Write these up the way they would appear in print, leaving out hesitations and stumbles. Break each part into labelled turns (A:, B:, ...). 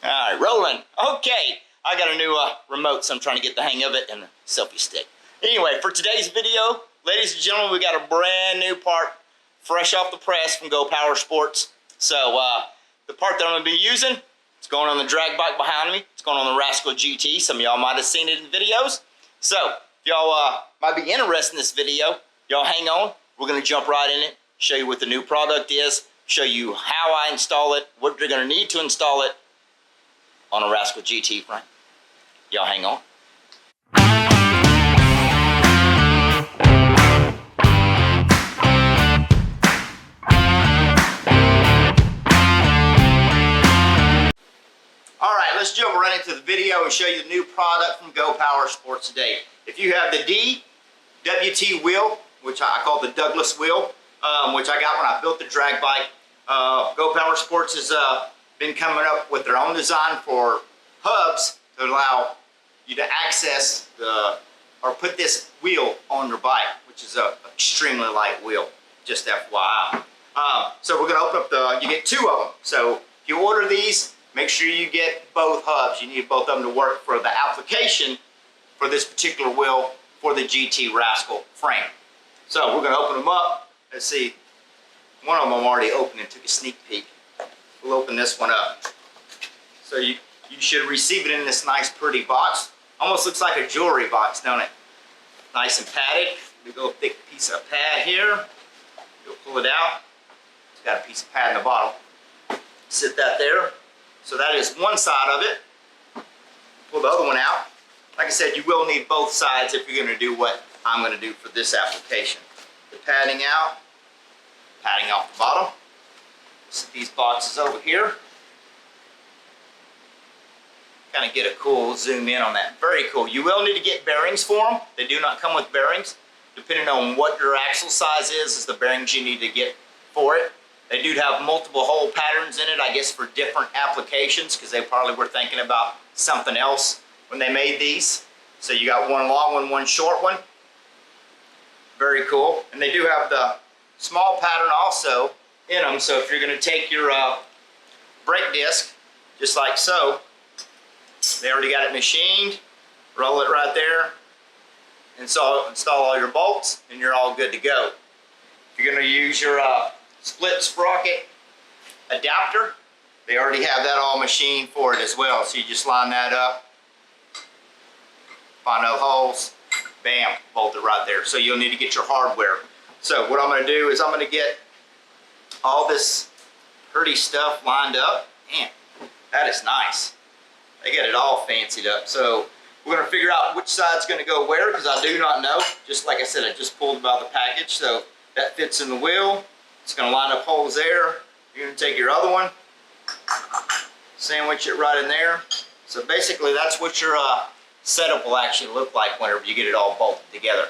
A: Alright, rolling. Okay, I got a new remote, so I'm trying to get the hang of it, and a selfie stick. Anyway, for today's video, ladies and gentlemen, we got a brand new part, fresh off the press from Go Power Sports. So, the part that I'm going to be using, it's going on the drag bike behind me. It's going on the Rascal GT. Some of y'all might have seen it in videos. So, if y'all might be interested in this video, y'all hang on. We're going to jump right in it, show you what the new product is, show you how I install it, what you're going to need to install it on a Rascal GT frame. Y'all hang on. Alright, let's jump right into the video and show you the new product from Go Power Sports today. If you have the DWT wheel, which I call the Douglas wheel, which I got when I built the drag bike, Go Power Sports has been coming up with their own design for hubs to allow you to access or put this wheel on your bike, which is an extremely light wheel, just FYI. So we're going to open up you get two of them. So if you order these, make sure you get both hubs. You need both of them to work for the application for this particular wheel for the GT Rascal frame. So we're going to open them up. Let's see. One of them I'm already opened and took a sneak peek. We'll open this one up. So you should receive it in this nice pretty box. Almost looks like a jewelry box, don't it? Nice and padded. We go a thick piece of pad here. You'll pull it out. It's got a piece of pad in the bottom. Sit that there. So that is one side of it. Pull the other one out. Like I said, you will need both sides if you're going to do what I'm going to do for this application. The padding out, padding off the bottom. Set these boxes over here. Kind of get a cool zoom in on that. Very cool. You will need to get bearings for them. They do not come with bearings. Depending on what your axle size is the bearings you need to get for it. They do have multiple hole patterns in it, I guess, for different applications, because they probably were thinking about something else when they made these. So you got one long one, one short one. Very cool. And they do have the small pattern also in them. So if you're going to take your brake disc, just like so, they already got it machined. Roll it right there. Install all your bolts, and you're all good to go. If you're going to use your split sprocket adapter, they already have that all machined for it as well. So you just line that up, find those holes, bam, bolt it right there. So you'll need to get your hardware. So what I'm going to do is I'm going to get all this pretty stuff lined up. Man, that is nice. They get it all fancied up. So we're going to figure out which side's going to go where, because I do not know. Just like I said, I just pulled about the package. So that fits in the wheel. It's going to line up holes there. You're going to take your other one, sandwich it right in there. So basically that's what your setup will actually look like whenever you get it all bolted together.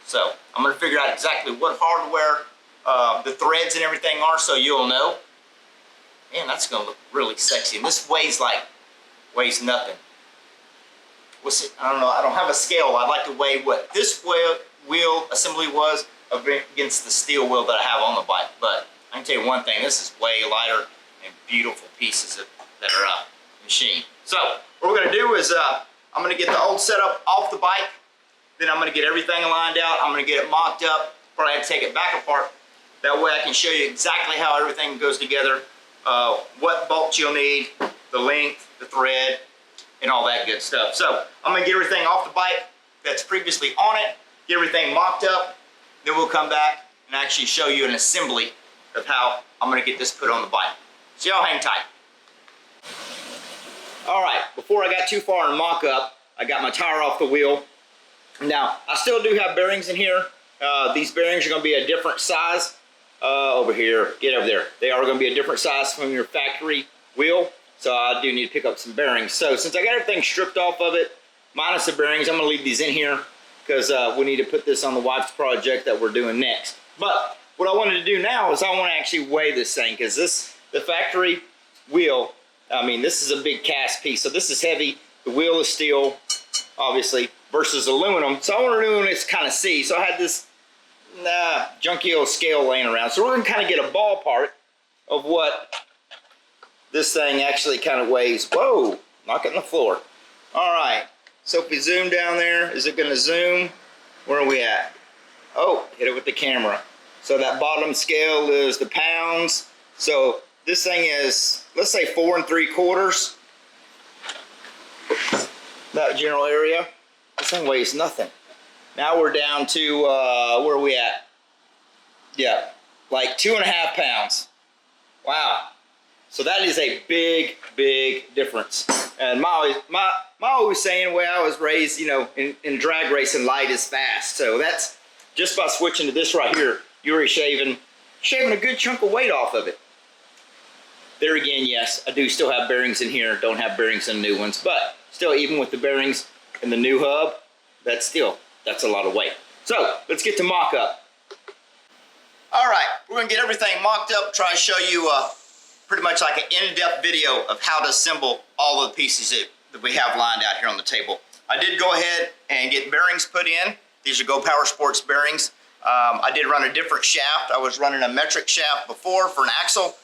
A: So I'm going to figure out exactly what hardware the threads and everything are, so you'll know. Man, that's going to look really sexy. And this weighs nothing. What's it? I don't know. I don't have a scale. I'd like to weigh what this wheel assembly was against the steel wheel that I have on the bike. But I can tell you one thing, this is way lighter and beautiful pieces that are machined. So what we're going to do is I'm going to get the old setup off the bike, then I'm going to get everything lined out, I'm going to get it mocked up, probably have to take it back apart. That way I can show you exactly how everything goes together, what bolts you'll need, the length, the thread, and all that good stuff. So I'm going to get everything off the bike that's previously on it, get everything mocked up. Then we'll come back and actually show you an assembly of how I'm going to get this put on the bike. So y'all hang tight. Alright, before I got too far in mock-up, I got my tire off the wheel. Now, I still do have bearings in here. These bearings are going to be a different size. Over here, get over there. They are going to be a different size from your factory wheel. So I do need to pick up some bearings. So since I got everything stripped off of it, minus the bearings, I'm going to leave these in here, because we need to put this on the wife's project that we're doing next. But what I wanted to do now is I want to actually weigh this thing, because the factory wheel, I mean, this is a big cast piece, so this is heavy. The wheel is steel, obviously, versus aluminum. So I want to do this kind of see. So I had this junky old scale laying around. So we're going to kind of get a ballpark of what this thing actually kind of weighs, whoa, knock it on the floor. All right, so if we zoom down there, is it gonna zoom? Where are we at? Oh, hit it with the camera. So that bottom scale is the pounds. So this thing is, let's say 4 3/4. That general area. This thing weighs nothing. Now we're down to, where are we at? Yeah, like 2.5 pounds. Wow. So that is a big, big difference. And my always saying, the way I was raised, you know, in drag racing, light is fast. So that's just by switching to this right here, you're already shaving a good chunk of weight off of it. There again, yes, I do still have bearings in here. Don't have bearings in the new ones, but still, even with the bearings in the new hub, that's a lot of weight. So let's get to mock up. All right, we're gonna get everything mocked up, try to show you pretty much like an in-depth video of how to assemble all of the pieces that we have lined out here on the table. I did go ahead and get bearings put in. These are Go Power Sports bearings. I did run a different shaft. I was running a metric shaft before for an axle.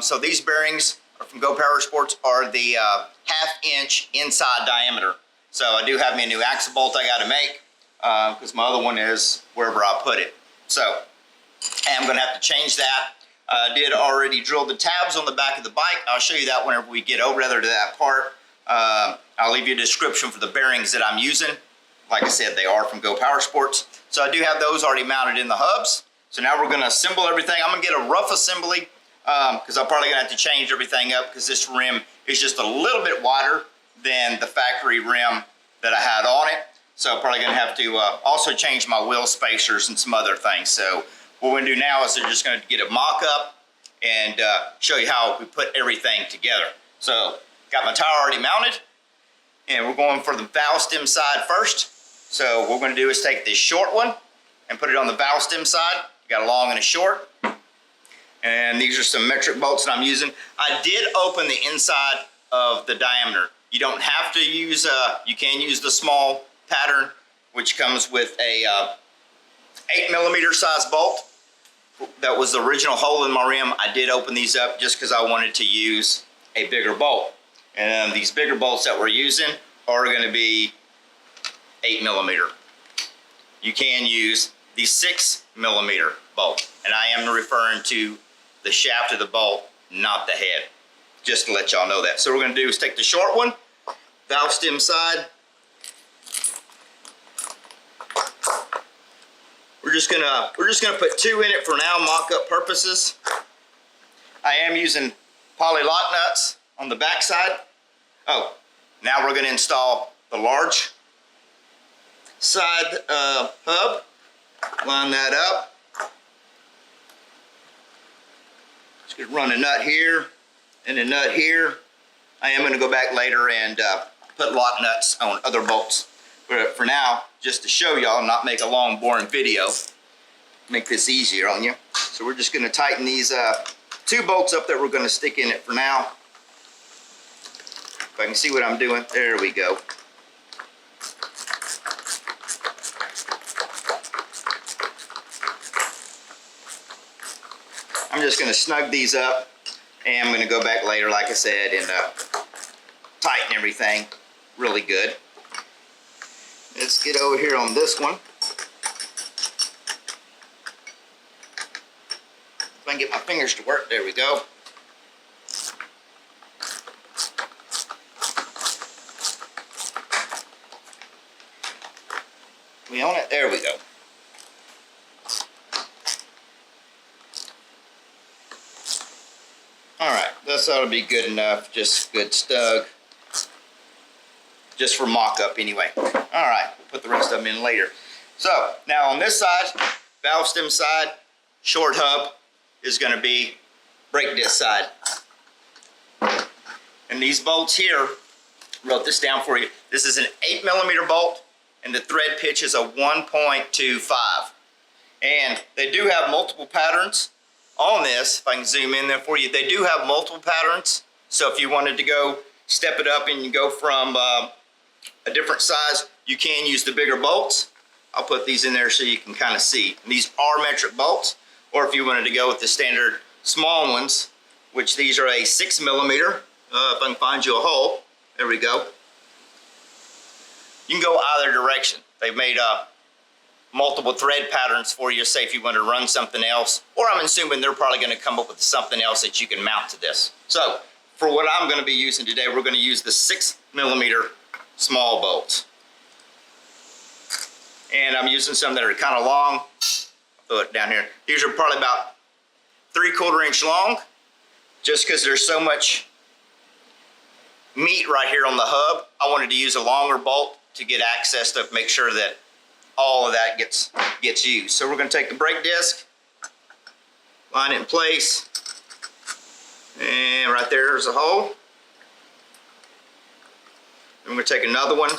A: So these bearings are from Go Power Sports are the 1/2 inch inside diameter. So I do have me a new axle bolt I gotta make because my other one is wherever I put it. So I'm gonna have to change that. I did already drill the tabs on the back of the bike. I'll show you that whenever we get over to that part. I'll leave you a description for the bearings that I'm using. Like I said, they are from Go Power Sports. So I do have those already mounted in the hubs. So now we're gonna assemble everything. I'm gonna get a rough assembly because I'm probably gonna have to change everything up because this rim is just a little bit wider than the factory rim that I had on it. So I'm probably gonna have to also change my wheel spacers and some other things. So what we're gonna do now is we're just gonna get a mock-up and show you how we put everything together. So got my tire already mounted and we're going for the valve stem side first. So what we're gonna do is take this short one and put it on the valve stem side. You got a long and a short. And these are some metric bolts that I'm using. I did open the inside of the diameter. You don't have to use, you can use the small pattern, which comes with a 8mm size bolt. That was the original hole in my rim. I did open these up just because I wanted to use a bigger bolt. And these bigger bolts that we're using are gonna be 8mm. You can use the 6mm bolt. And I am referring to the shaft of the bolt, not the head. Just to let y'all know that. So what we're gonna do is take the short one, valve stem side. We're just gonna put 2 in it for now, mock-up purposes. I am using poly lock nuts on the back side. Oh, now we're gonna install the large side hub. Line that up. Just gonna run a nut here and a nut here. I am gonna go back later and put lock nuts on other bolts. But for now, just to show y'all, not make a long, boring video, make this easier on you. So we're just gonna tighten these 2 bolts up that we're gonna stick in it for now. If I can see what I'm doing, there we go. I'm just gonna snug these up and I'm gonna go back later, like I said, and tighten everything really good. Let's get over here on this one. If I can get my fingers to work, there we go. We on it? There we go. Alright, this ought to be good enough. Just good snug. Just for mock-up anyway. Alright, we'll put the rest of them in later. So, now on this side, valve stem side, short hub is going to be brake disc side. And these bolts here, wrote this down for you. This is an 8mm bolt and the thread pitch is a 1.25. And they do have multiple patterns on this. If I can zoom in there for you, they do have multiple patterns. So if you wanted to go step it up and you go from a different size, you can use the bigger bolts. I'll put these in there so you can kind of see. And these are metric bolts, or if you wanted to go with the standard small ones, which these are a 6mm. If I can find you a hole, there we go. You can go either direction. They've made multiple thread patterns for you, say if you want to run something else, or I'm assuming they're probably going to come up with something else that you can mount to this. So for what I'm going to be using today, we're going to use the 6mm small bolts. And I'm using some that are kind of long. I'll throw it down here. These are probably about 3/4 inch long, just because there's so much meat right here on the hub. I wanted to use a longer bolt to get access to make sure that all of that gets used. So we're going to take the brake disc, line it in place, and right there's a hole. Then we're going to take another one.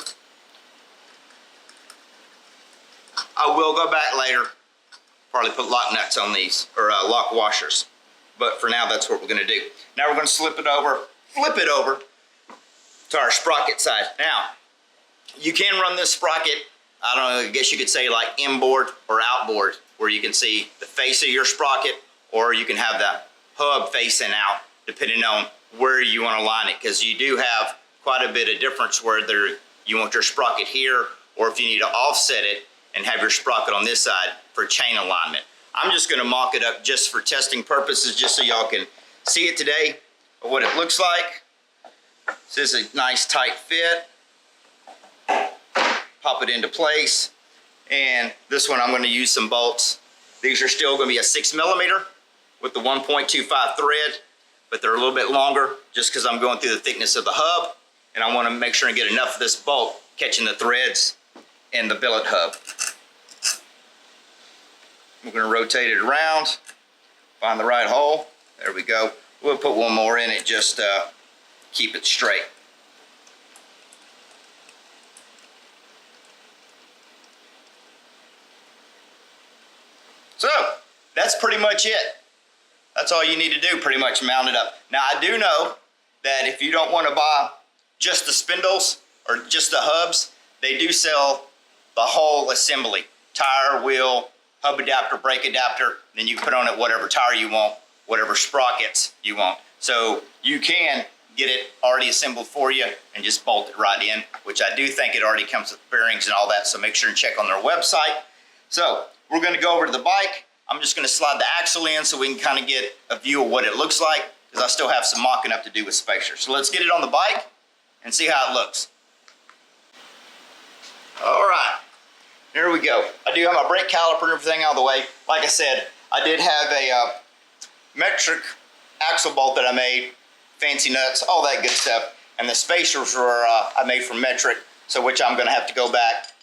A: I will go back later, probably put lock nuts on these, or lock washers. But for now, that's what we're going to do. Now we're going to flip it over to our sprocket side. Now, you can run this sprocket, I don't know, I guess you could say like inboard or outboard, where you can see the face of your sprocket, or you can have the hub facing out, depending on where you want to line it, because you do have quite a bit of difference whether you want your sprocket here, or if you need to offset it and have your sprocket on this side for chain alignment. I'm just going to mock it up just for testing purposes, just so y'all can see it today, what it looks like. This is a nice tight fit. Pop it into place. And this one I'm going to use some bolts. These are still going to be a 6mm with the 1.25 thread, but they're a little bit longer just because I'm going through the thickness of the hub, and I want to make sure and get enough of this bolt catching the threads in the billet hub. We're going to rotate it around, find the right hole. There we go. We'll put one more in it, just keep it straight. So that's pretty much it. That's all you need to do, pretty much mount it up. Now I do know that if you don't want to buy just the spindles or just the hubs, they do sell the whole assembly. Tire, wheel, hub adapter, brake adapter, then you can put on it whatever tire you want, whatever sprockets you want. So you can get it already assembled for you and just bolt it right in, which I do think it already comes with bearings and all that, so make sure and check on their website. So we're going to go over to the bike. I'm just going to slide the axle in so we can kind of get a view of what it looks like, because I still have some mocking up to do with spacers. So let's get it on the bike and see how it looks. All right, here we go. I do have my brake caliper and everything out of the way. Like I said, I did have a metric axle bolt that I made, fancy nuts, all that good stuff. And the spacers were I made from metric, so which I'm going to have to go back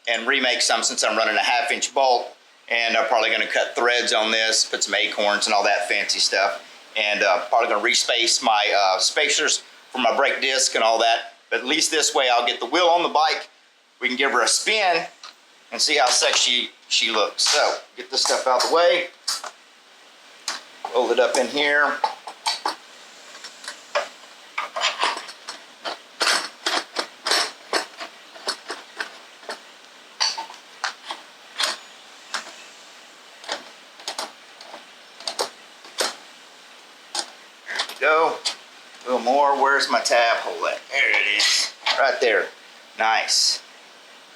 A: and remake some since I'm running a 1/2 inch bolt. And I'm probably going to cut threads on this, put some acorns and all that fancy stuff. And probably going to respace my spacers for my brake disc and all that. But at least this way I'll get the wheel on the bike. We can give her a spin and see how sexy she looks. So get this stuff out of the way. Roll it up in here. Go. A little more. Where's my tab hole at? There it is. Right there. Nice.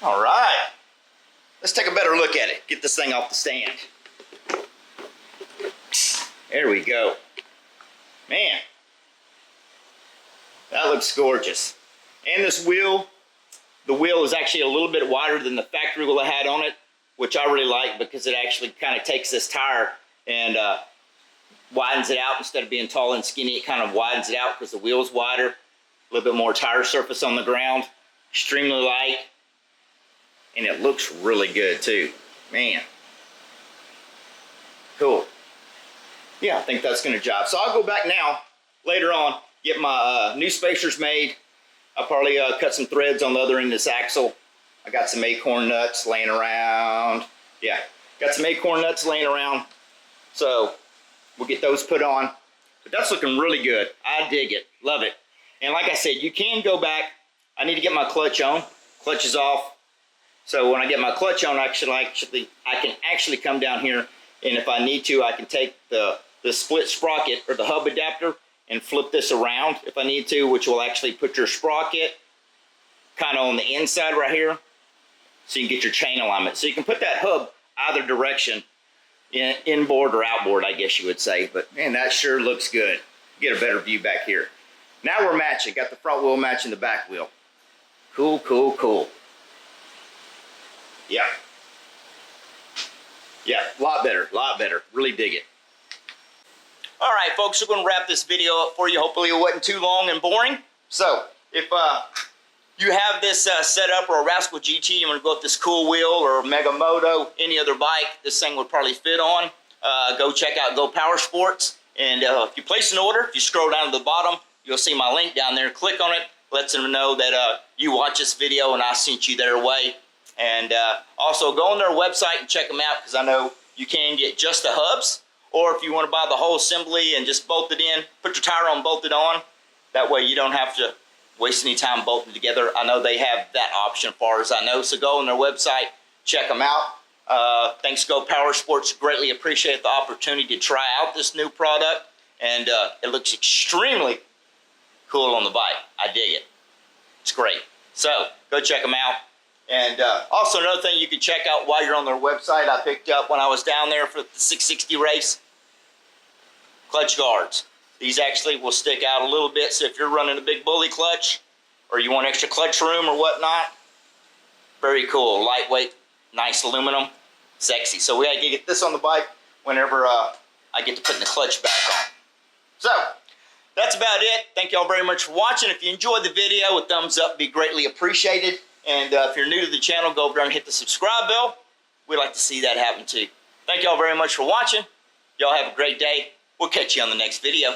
A: All right. Let's take a better look at it. Get this thing off the stand. There we go. Man. That looks gorgeous. And this wheel, the wheel is actually a little bit wider than the factory wheel I had on it, which I really like because it actually kind of takes this tire and widens it out. Instead of being tall and skinny, it kind of widens it out because the wheel's wider. A little bit more tire surface on the ground. Extremely light. And it looks really good too. Man. Cool. Yeah, I think that's going to jive. So I'll go back now, later on, get my new spacers made. I'll probably cut some threads on the other end of this axle. I got some acorn nuts laying around. Yeah, got some acorn nuts laying around. So we'll get those put on. But that's looking really good. I dig it. Love it. And like I said, you can go back. I need to get my clutch on. Clutch is off. So when I get my clutch on, I can actually come down here, and if I need to, I can take the the split sprocket or the hub adapter and flip this around if I need to, which will actually put your sprocket kind of on the inside right here, so you can get your chain alignment. So you can put that hub either direction, inboard or outboard, I guess you would say. But man, that sure looks good. Get a better view back here. Now we're matching. Got the front wheel matching the back wheel. Cool, cool, cool. Yeah. Yeah, a lot better, Really dig it. All right, folks, we're going to wrap this video up for you. Hopefully it wasn't too long and boring. So if you have this set up, or a Rascal GT, you want to go with this cool wheel, or Mega Moto, any other bike this thing would probably fit on, go check out Go Power Sports. And if you place an order, if you scroll down to the bottom, you'll see my link down there. Click on it, lets them know that you watch this video and I sent you their way. And also go on their website and check them out, because I know you can get just the hubs, or if you want to buy the whole assembly and just bolt it in, put your tire on, bolt it on. That way you don't have to waste any time bolting together. I know they have that option as far as I know. So go on their website, check them out. Thanks Go Power Sports. Greatly appreciate the opportunity to try out this new product. And it looks extremely cool on the bike. I dig it. It's great. So go check them out. And also another thing you can check out while you're on their website, I picked up when I was down there for the 660 race, clutch guards. These actually will stick out a little bit, so if you're running a big bully clutch or you want extra clutch room or whatnot, very cool. Lightweight, nice aluminum, sexy. So we got to get this on the bike whenever I get to putting the clutch back on. So that's about it. Thank y'all very much for watching. If you enjoyed the video, a thumbs up would be greatly appreciated. And if you're new to the channel, go over there and hit the subscribe bell. We'd like to see that happen too. Thank y'all very much for watching. Y'all have a great day. We'll catch you on the next video.